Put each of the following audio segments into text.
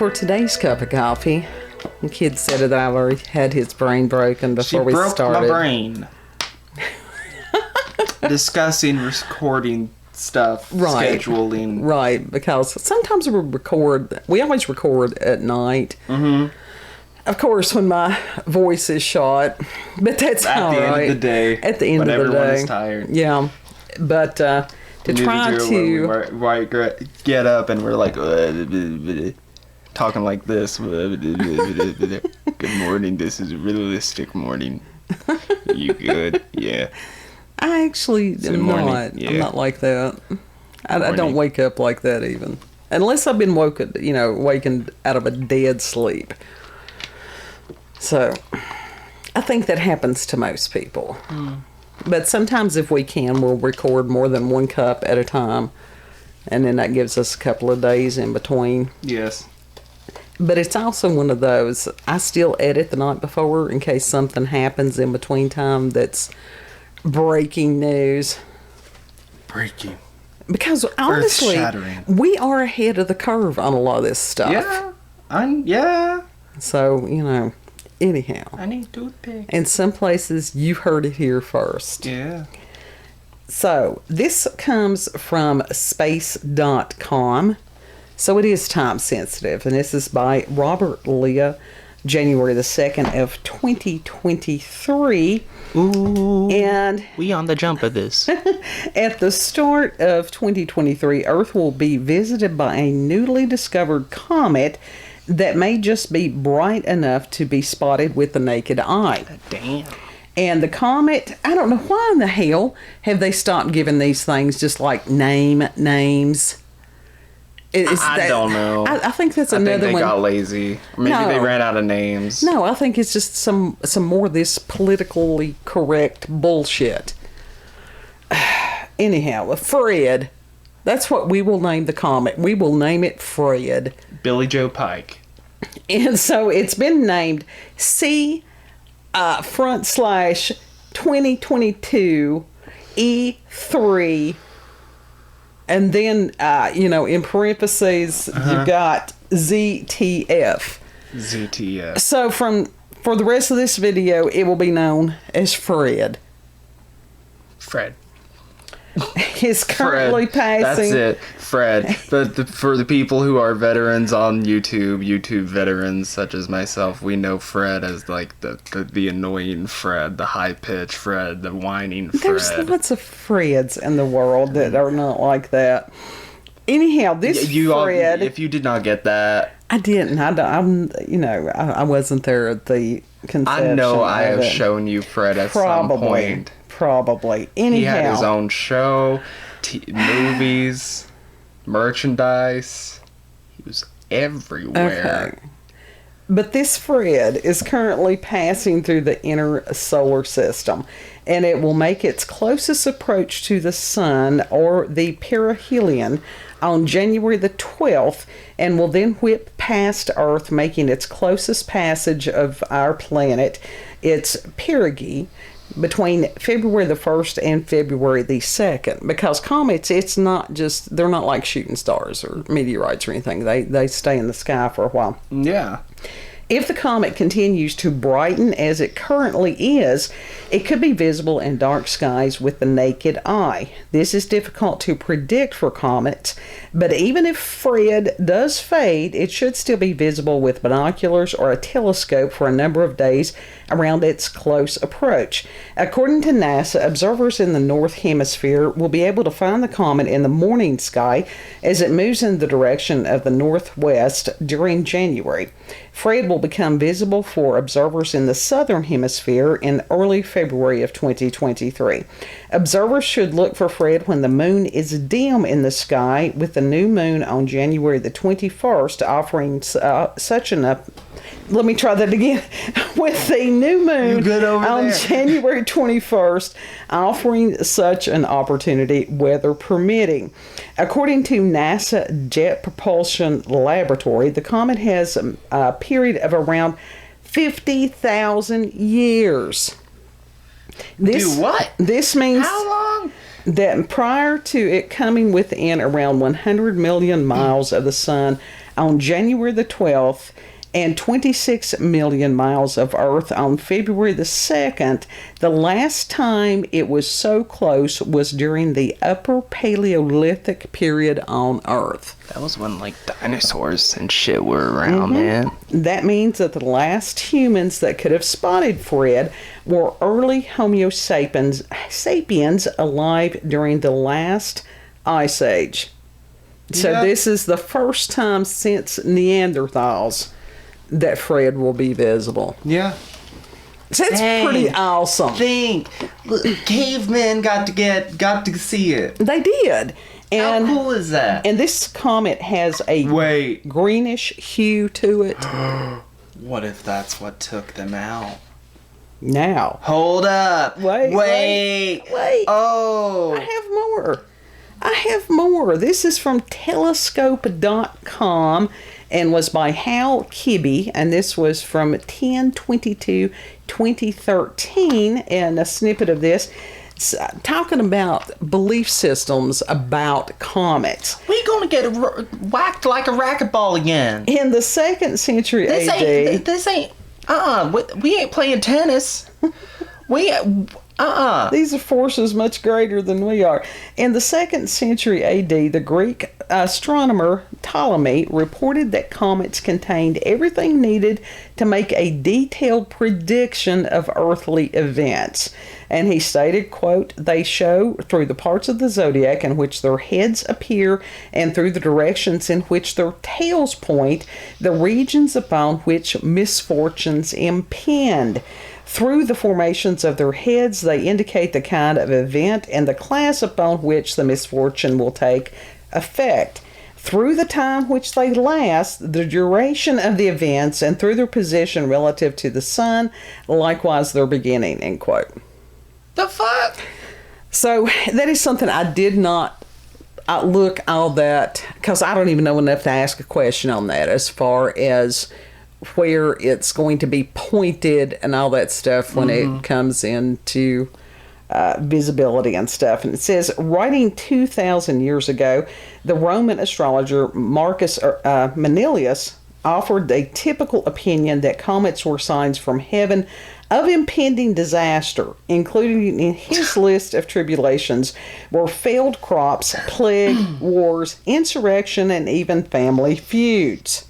for today's cup of coffee, the kid said that I already had his brain broken before we started. She broke my brain. Discussing recording stuff, scheduling. Right, because sometimes we always record at night. Mm-hmm. Of course, when my voice is shot, but that's all right. At the end of the day. At the end of the day. When everyone is tired. Yeah, but to try to... get up and we're like... talking like this. Good morning, this is a realistic morning. You good? Yeah. I actually am not. Yeah. I'm not like that. I don't wake up like that even. Unless I've been wakened out of a dead sleep. So, I think that happens to most people. Mm. But sometimes if we can, we'll record more than one cup at a time. And then that gives us a couple of days in between. Yes. But it's also one of those, I still edit the night before in case something happens in between time that's breaking news. Breaking. Because honestly, we are ahead of the curve on a lot of this stuff. Yeah. So, anyhow. I need toothpick. In some places, you heard it here first. Yeah. So, this comes from space.com. So it is time sensitive, and this is by Robert Lea, January the 2nd of 2023. Ooh, and we on the jump of this. At the start of 2023, Earth will be visited by a newly discovered comet that may just be bright enough to be spotted with the naked eye. Damn. And the comet, I don't know why in the hell have they stopped giving these things just like names. I don't know. I think that's another one. I think they got lazy. Maybe they ran out of names. No, I think it's just some more of this politically correct bullshit. Anyhow, Fred. That's what we will name the comet. We will name it Fred. Billy Joe Pike. And so it's been named C/2022 E3. And then, in parentheses, you've got ZTF. ZTF. So for the rest of this video, it will be known as Fred. Fred. Is currently passing. That's it, Fred. But for the people who are veterans on YouTube veterans such as myself, we know Fred as like the annoying Fred, the high-pitched Fred, the whining Fred. There's lots of Freds in the world that are not like that. Anyhow, this Fred... if you did not get that... I didn't. I wasn't there at the conception. I know I have shown you Fred at some point. Probably. Anyhow. He had his own show, movies, merchandise. He was everywhere. Okay. But this Fred is currently passing through the inner solar system, and it will make its closest approach to the sun, or the perihelion, on January the 12th, and will then whip past Earth, making its closest passage of our planet, its perigee, between February the 1st and February the 2nd. Because comets, they're not like shooting stars or meteorites or anything. They stay in the sky for a while. Yeah. If the comet continues to brighten as it currently is, it could be visible in dark skies with the naked eye. This is difficult to predict for comets, but even if Fred does fade, it should still be visible with binoculars or a telescope for a number of days around its close approach. According to NASA, observers in the North Hemisphere will be able to find the comet in the morning sky as it moves in the direction of the northwest during January. Fred will become visible for observers in the Southern Hemisphere in early February of 2023. Observers should look for Fred when the moon is dim in the sky, with the new moon on January the 21st offering such an Let me try that again. With the new moon on January 21st, offering such an opportunity, weather permitting. According to NASA Jet Propulsion Laboratory, the comet has a period of around 50,000 years. Do what? This means how long? That prior to it coming within around 100 million miles of the sun, on January the 12th and 26 million miles of Earth on February the 2nd. The last time it was so close was during the Upper Paleolithic period on Earth. That was when, like, dinosaurs and shit were around, man. That means that the last humans that could have spotted Fred were early Homo sapiens alive during the last ice age. So this is the first time since Neanderthals that Fred will be visible. Yeah. So it's pretty awesome. Look, cavemen got to see it. They did. And, how cool is that? And this comet has a greenish hue to it. What if that's what took them out? Now. Hold up. Wait. Oh. I have more. This is from telescope.com and was by Hal Kibbey, and this was from 10/22/2013, and a snippet of this talking about belief systems about comets. We gonna get whacked like a racquetball again. In the 2nd century AD. This ain't. We ain't playing tennis. These are forces much greater than we are. In the 2nd century AD, the Greek astronomer Ptolemy reported that comets contained everything needed to make a detailed prediction of earthly events. And he stated, quote, "They show through the parts of the zodiac in which their heads appear and through the directions in which their tails point, the regions upon which misfortunes impend. Through the formations of their heads, they indicate the kind of event and the class upon which the misfortune will take effect. Through the time which they last, the duration of the events, and through their position relative to the sun, likewise their beginning," end quote. The fuck? So that is something I did not look all that, because I don't even know enough to ask a question on that as far as where it's going to be pointed and all that stuff when it comes into visibility and stuff. And it says, writing 2,000 years ago, the Roman astrologer Marcus Manilius offered a typical opinion that comets were signs from heaven of impending disaster. Including in his list of tribulations were failed crops, plague, wars, insurrection, and even family feuds.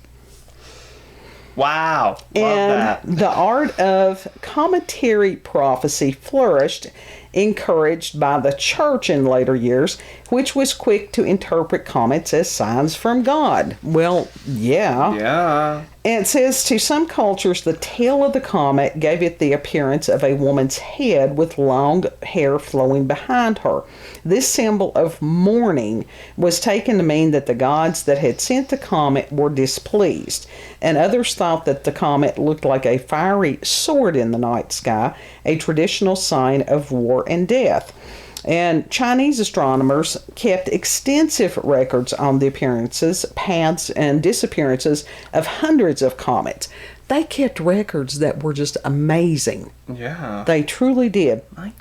Wow. Love that. The art of cometary prophecy flourished, encouraged by the church in later years, which was quick to interpret comets as signs from God. Well, yeah. Yeah. And it says, to some cultures, the tail of the comet gave it the appearance of a woman's head with long hair flowing behind her. This symbol of mourning was taken to mean that the gods that had sent the comet were displeased, and others thought that the comet looked like a fiery sword in the night sky, a traditional sign of war and death. And Chinese astronomers kept extensive records on the appearances, paths, and disappearances of hundreds of comets. They kept records that were just amazing. Yeah. They truly did. My God.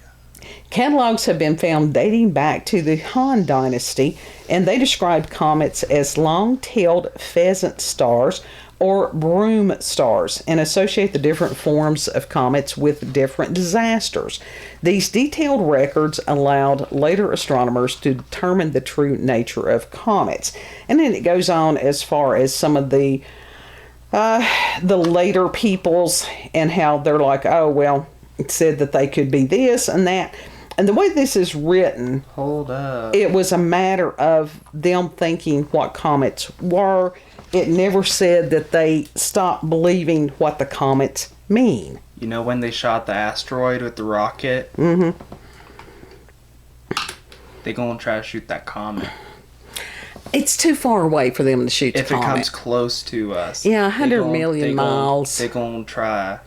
Catalogs have been found dating back to the Han Dynasty, and they described comets as long-tailed pheasant stars or broom stars, and associate the different forms of comets with different disasters. These detailed records allowed later astronomers to determine the true nature of comets. And then it goes on as far as some of the later peoples and how they're like, oh, well, it said that they could be this and that. And the way this is written, hold up, it was a matter of them thinking what comets were. It never said that they stopped believing what the comets mean. You know when they shot the asteroid with the rocket? Mm-hmm. They gonna try to shoot that comet. It's too far away for them to shoot the comet. If it comes close to us. Yeah, 100 million miles. They gonna try.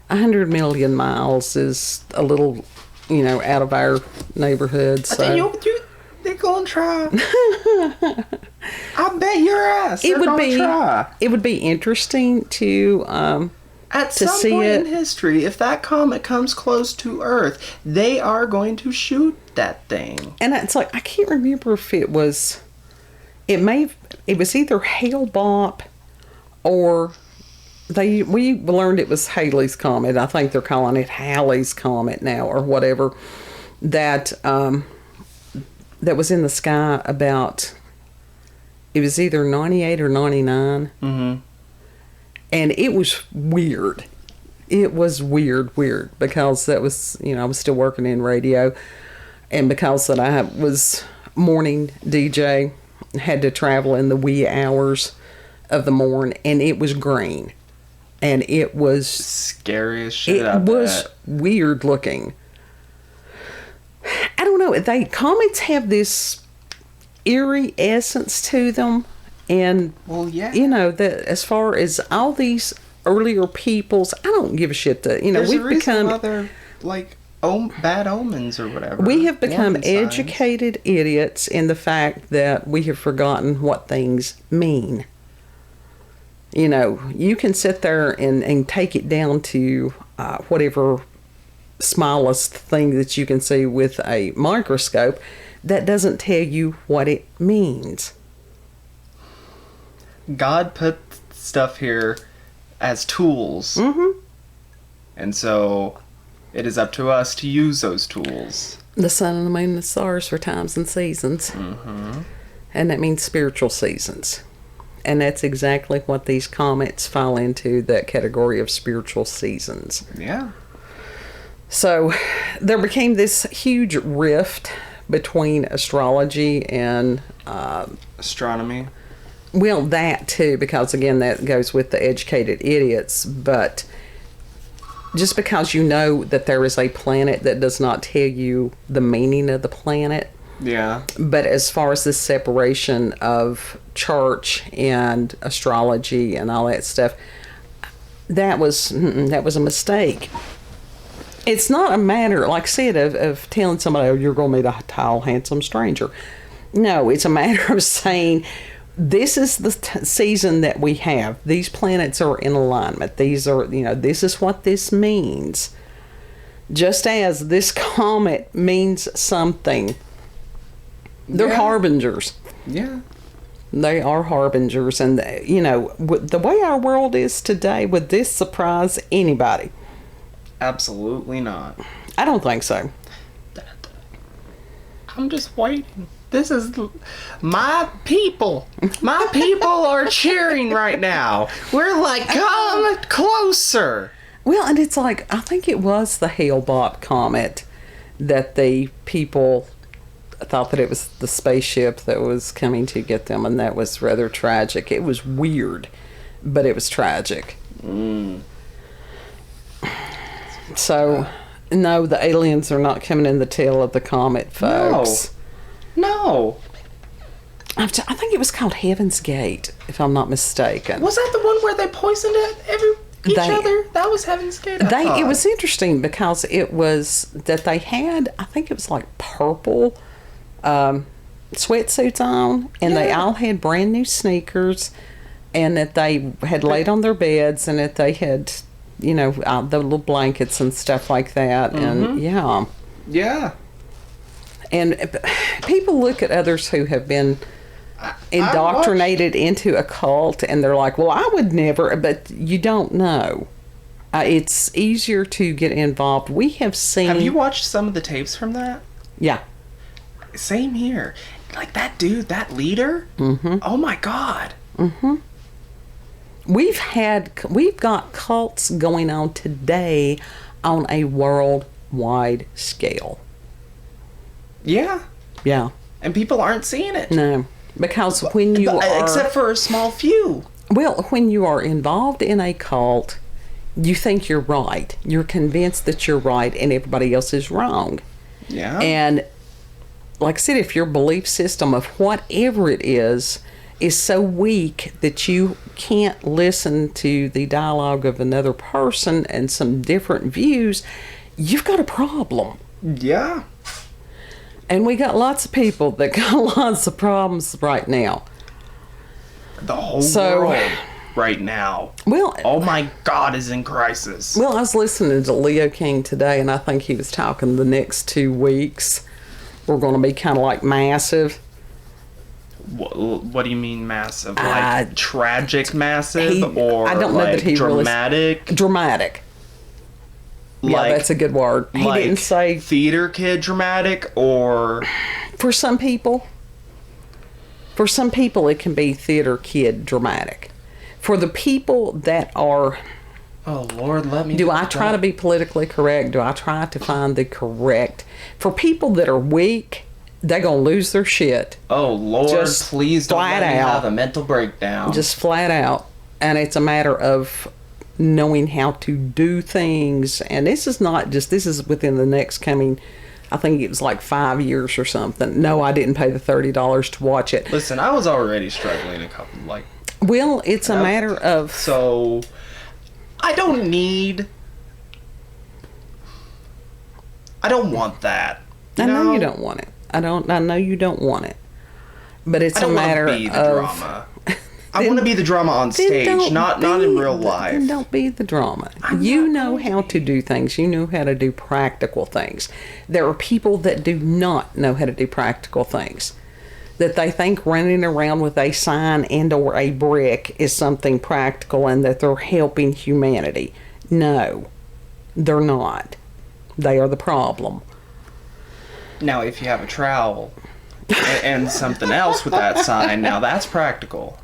100 million miles is a little, out of our neighborhood. So. They're gonna try. I bet your ass. It would be interesting to at some point in history, if that comet comes close to Earth, they are going to shoot that thing. And it's like, I can't remember if it was it was either Hale-Bopp or we learned it was Halley's Comet. I think they're calling it Halley's Comet now or whatever. That was in the sky about, it was either 98 or 99. Mm-hmm. And it was weird. It was weird because that was, I was still working in radio, and because that I was morning DJ, had to travel in the wee hours of the morn, and it was green, and it was scary as shit. It was weird looking. I don't know. Comets have this eerie essence to them, and well, yeah, that as far as all these earlier peoples, I don't give a shit that we've become other bad omens or whatever. We have become educated idiots in the fact that we have forgotten what things mean. You can sit there and take it down to whatever smallest thing that you can see with a microscope. That doesn't tell you what it means. God put stuff here as tools. Mm-hmm. And so it is up to us to use those tools. The sun and the moon and the stars for times and seasons. Mm-hmm. And that means spiritual seasons. And that's exactly what these comets fall into, that category of spiritual seasons. Yeah. So there became this huge rift between astrology and astronomy. Well, that too, because again, that goes with the educated idiots. But just because you know that there is a planet, that does not tell you the meaning of the planet. Yeah. But as far as this separation of church and astrology and all that stuff, that was a mistake. It's not a matter, like I said, of telling somebody, oh, you're going to meet a tall, handsome stranger. No, it's a matter of saying, this is the season that we have. These planets are in alignment. These are, this is what this means. Just as this comet means something. They're harbingers. Yeah. They are harbingers. And, the way our world is today, would this surprise anybody? Absolutely not. I don't think so. I'm just waiting. This is my people. My people are cheering right now. We're like, come closer. Well, and it's like, I think it was the Hale-Bopp comet that the people thought that it was the spaceship that was coming to get them, and that was rather tragic. It was weird, but it was tragic. Mm. So, no, the aliens are not coming in the tail of the comet, folks. No. I think it was called Heaven's Gate, if I'm not mistaken. Was that the one where they poisoned each other? That was Heaven's Gate. It was interesting because it was that they had, I think it was like purple sweatsuits on, and they all had brand new sneakers, and that they had laid on their beds, and that they had, the little blankets and stuff like that. Mm-hmm. And yeah. And people look at others who have been indoctrinated into a cult, and they're like, well, I would never, but you don't know. It's easier to get involved. We have seen... Have you watched some of the tapes from that? Yeah. Same here. Like that dude, that leader? Mm-hmm. Oh my God. Mm-hmm. We've got cults going on today on a worldwide scale. Yeah. Yeah. And people aren't seeing it. No. Because when you are... Except for a small few. Well, when you are involved in a cult, you think you're right. You're convinced that you're right and everybody else is wrong. Yeah. And like I said, if your belief system of whatever it is so weak that you can't listen to the dialogue of another person and some different views, you've got a problem. Yeah. And we got lots of people that got lots of problems right now. The whole world right now. Well, oh my God, is in crisis. Well, I was listening to Leo King today, and I think he was talking the next 2 weeks we're going to be kind of like massive. What do you mean massive? Like tragic massive, or I don't know like that he dramatic? Dramatic. Like, yeah, that's a good word. He like didn't say theater kid dramatic, or for some people. For some people, it can be theater kid dramatic. For the people that are... Oh, Lord, let me... Do I try to be politically correct? Do I try to find the correct... For people that are weak, they're going to lose their shit. Oh, Lord, just please don't let me out. have a mental breakdown. Just flat out. And it's a matter of knowing how to do things. And this is not just... This is within the next coming... I think it was like 5 years or something. No, I didn't pay the $30 to watch it. Listen, I was already struggling a couple, like... Well, it's a matter of... So, I don't want that. I know you don't want it. I know you don't want it. But it's a matter of... I don't want to be the drama. I want to be the drama on stage, not in real life. Then don't be the drama. You know how to do things. You know how to do practical things. There are people that do not know how to do practical things. That they think running around with a sign and or a brick is something practical and that they're helping humanity. No, they're not. They are the problem. Now, if you have a trowel and something else with that sign, now that's practical.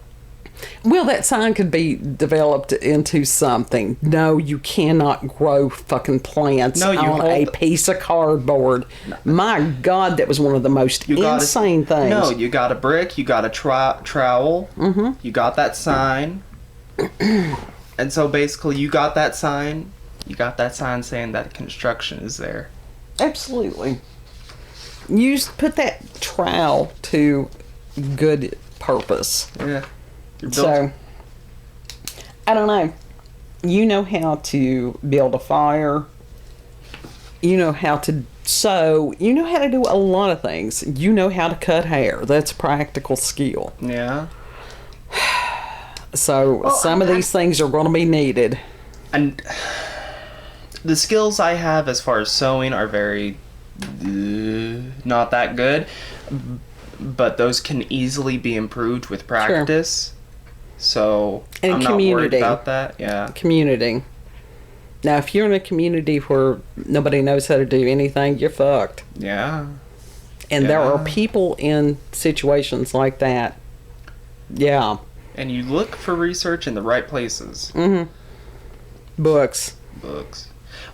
Well, that sign could be developed into something. No, you cannot grow fucking plants on a piece of cardboard. No. My God, that was one of the most insane things. No, you got a brick, you got a trowel, you got that sign. And so basically you got that sign saying that construction is there. Absolutely. Put that trowel to good purpose. Yeah. So, I don't know. You know how to build a fire. You know how to sew. You know how to do a lot of things. You know how to cut hair. That's a practical skill. Yeah. So, some of these things are going to be needed. And the skills I have as far as sewing are very not that good. But those can easily be improved with practice. Sure. So, I'm not worried about that. Yeah. Community. Now, if you're in a community where nobody knows how to do anything, you're fucked. Yeah. And there are people in situations like that. Yeah. And you look for research in the right places. Mm-hmm. Books.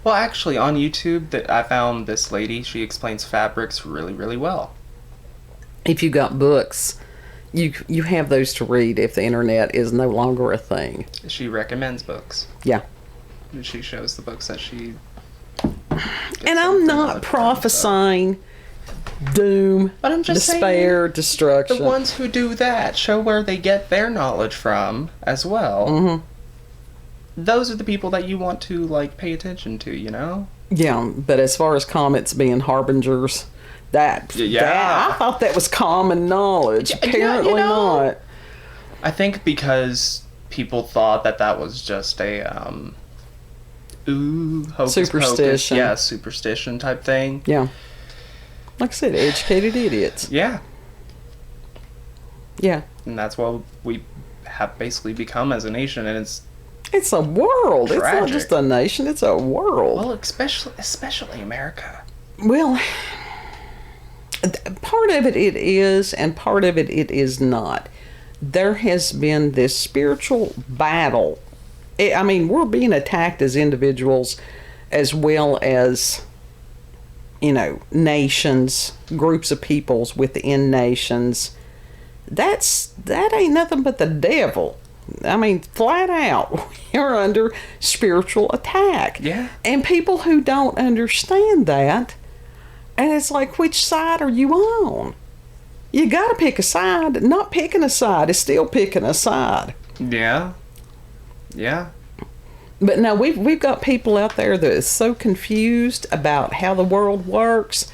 Well, actually, on YouTube, I found this lady. She explains fabrics really, really well. If you got books... You have those to read if the internet is no longer a thing. She recommends books. Yeah. And she shows the books that she... And I'm not prophesying doom, but I'm just despair, saying, destruction. The ones who do that show where they get their knowledge from as well. Mm-hmm. Those are the people that you want to, like, pay attention to, you know? Yeah, but as far as comets being harbingers... That I thought that was common knowledge. Apparently not. I think because people thought that was just a hocus superstition. Pocus, superstition type thing. Yeah. Like I said, educated idiots. Yeah. Yeah. And that's what we have basically become as a nation, and it's a world. Tragic. It's not just a nation, it's a world. Well, especially America. Well, part of it is, and part of it is not. There has been this spiritual battle. I mean, we're being attacked as individuals as well as, nations, groups of peoples within nations. That ain't nothing but the devil. I mean, flat out, we're under spiritual attack. Yeah. And people who don't understand that, and it's like, which side are you on? You got to pick a side. Not picking a side is still picking a side. Yeah. Yeah. But no, we've got people out there that is so confused about how the world works,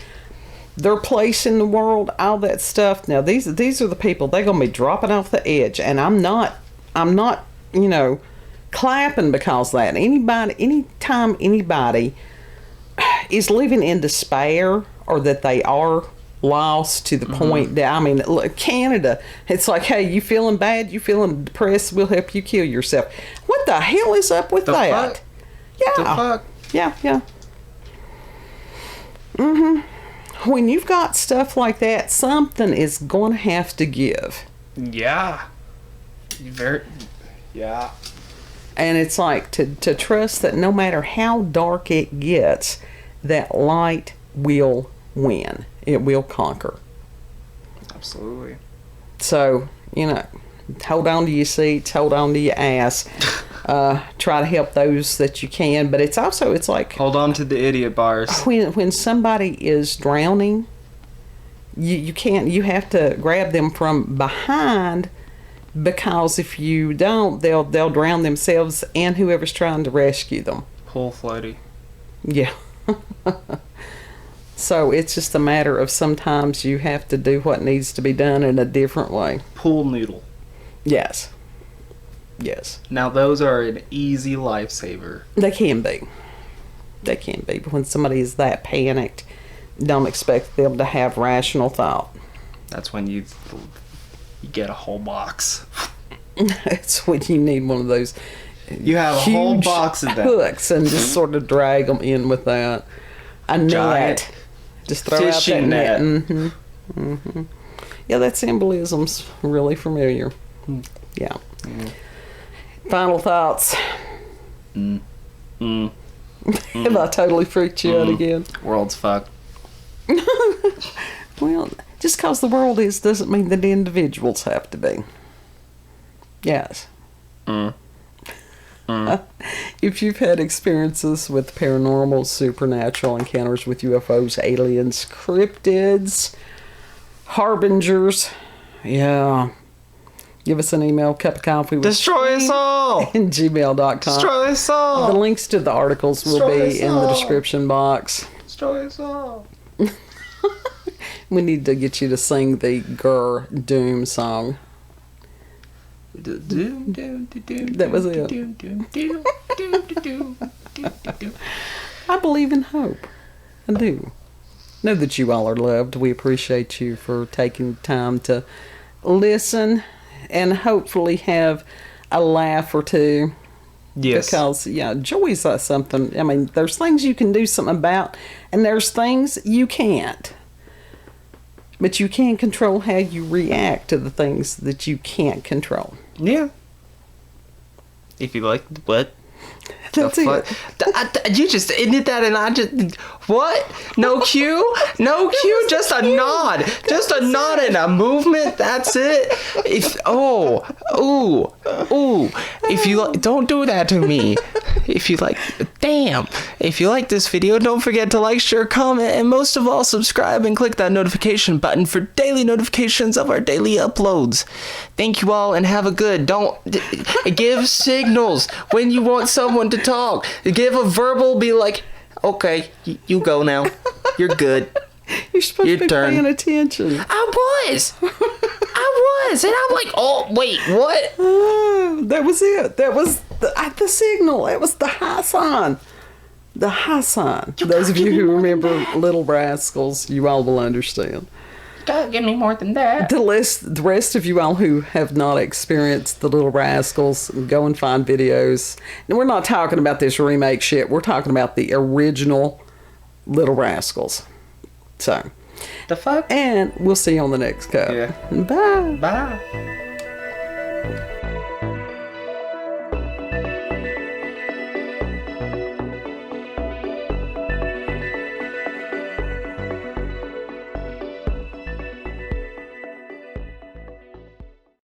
their place in the world, all that stuff. Now, these are the people, they're going to be dropping off the edge. And I'm not, clapping because of that. Anytime anybody is living in despair, or that they are lost to the point that, I mean, look, Canada, it's like, hey, you feeling bad? You feeling depressed? We'll help you kill yourself. What the hell is up with that? Fuck? Yeah. The fuck? Yeah. When you've got stuff like that, something is going to have to give. Yeah. Yeah. And it's like to trust that no matter how dark it gets, that light will win. It will conquer. Absolutely. So, hold on to your seats, hold on to your ass. Try to help those that you can. But it's like... Hold on to the idiot bars. When somebody is drowning, you have to grab them from behind, because if you don't, they'll drown themselves and whoever's trying to rescue them. Pull floaty. Yeah. So it's just a matter of sometimes you have to do what needs to be done in a different way. Pool noodle. Yes. Now those are an easy lifesaver. They can be. But when somebody is that panicked, don't expect them to have rational thought. That's when you get a whole box. That's when you need one of those. You have a whole box of them. Hooks and just sort of drag them in with that. A net. Just throw out that net. Yeah, that symbolism's really familiar. Yeah. Final thoughts. Have I totally freaked you out again? World's fucked. Well, just because the world is doesn't mean that individuals have to be. Yes. If you've had experiences with paranormal, supernatural encounters with UFOs, aliens, cryptids, harbingers, give us an email, cupofcoffeewithscream. Destroy us all! In gmail.com. Destroy us all! The links to the articles will be in the description box. Destroy us all! We need to get you to sing the Grr Doom song. That was it. I believe in hope. I do. Know that you all are loved. We appreciate you for taking time to listen and hopefully have a laugh or two. Yes. Because, joy's something. I mean, there's things you can do something about, and there's things you can't. But you can control how you react to the things that you can't control. Yeah. If you like what? That's it. You just ended that and I just... What? No cue? No cue? Just a nod. Just a nod and a movement. That's it. If... If you like... Don't do that to me. If you like... Damn. If you like this video, don't forget to like, share, comment, and most of all, subscribe and click that notification button for daily notifications of our daily uploads. Thank you all and have a good... Don't... Give signals when you want someone to talk. Give a verbal, be like, okay, you go now. You're good. You're supposed to be paying attention. I was. And I'm like, oh, wait, what? That was it. That was the signal. That was the high sign. The high sign. Those of you who remember Little Rascals, you all will understand. Don't give me more than that. The rest of you all who have not experienced the Little Rascals, go and find videos. And we're not talking about this remake shit. We're talking about the original Little Rascals. So. The fuck? And we'll see you on the next cup. Yeah. Bye. Bye.